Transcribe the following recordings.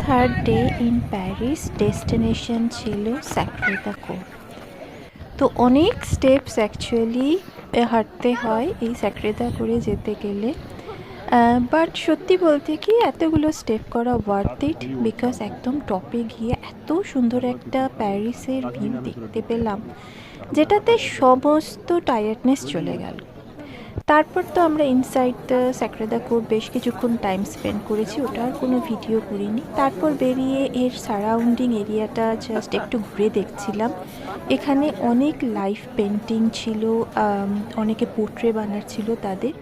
Third day in Paris, destination ছিল স্যাক্রে the core. তো অনেক স্টেপস অ্যাকচুয়ালি হাঁটতে হয় এই স্যাক্রে দ্য কোরে যেতে গেলে, বাট সত্যি বলতে কি এতগুলো স্টেপ করা ওয়ার্থ ইট, বিকজ একদম টপে গিয়ে এত সুন্দর একটা প্যারিসের ভিউ দেখতে পেলাম, যেটাতে সমস্ত টায়ার্ডনেস চলে গেল। তারপর তো আমরা ইনসাইড দ্য স্যাক্রে দ্য কোর বেশ কিছুক্ষণ টাইম স্পেন্ড করেছি, ওটার কোনো ভিডিও করিনি। তারপর বেরিয়ে এর সারাউন্ডিং এরিয়াটা জাস্ট একটু ঘুরে দেখছিলাম। এখানে অনেক লাইভ পেন্টিং ছিল, অনেকে পোর্ট্রে বানাচ্ছিল তাদের।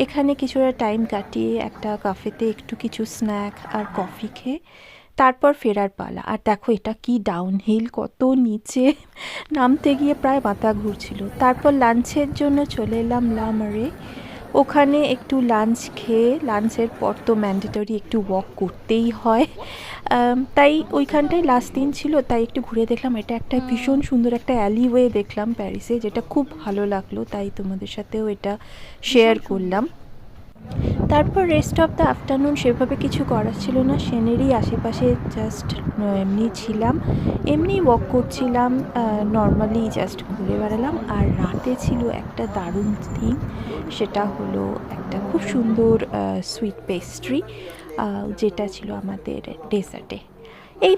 এখানে কিছুটা টাইম কাটিয়ে একটা কাফেতে একটু কিছু স্ন্যাক আর কফি খেয়ে তারপর ফেরার পালা। আর দেখো এটা কি ডাউনহিল, কত নিচে, নামতে গিয়ে প্রায় মাথা ঘুরছিল। তারপর লাঞ্চের জন্য চলে এলাম লা মারে। ওখানে একটু লাঞ্চ খেয়ে, লাঞ্চের পর তো ম্যান্ডেটরি একটু ওয়াক করতেই হয়, তাই ওইখানটাই লাস্ট দিন ছিল, তাই একটু ঘুরে দেখলাম। এটা একটা ভীষণ সুন্দর একটা অ্যালিওয়ে দেখলাম প্যারিসে, যেটা খুব ভালো লাগলো, তাই তোমাদের সাথেও এটা শেয়ার করলাম। তারপর রেস্ট অফ দ্য আফটারনুন সেভাবে কিছু করার ছিল না, সেনেরই আশেপাশে জাস্ট এমনি ছিলাম, এমনি ওয়াক করছিলাম, নর্মালি জাস্ট ঘুরে বেড়ালাম। আর রাতে ছিল একটা দারুণ থিম, সেটা হলো একটা খুব সুন্দর সুইট পেস্ট্রি, যেটা ছিল আমাদের ডেজার্টে। এই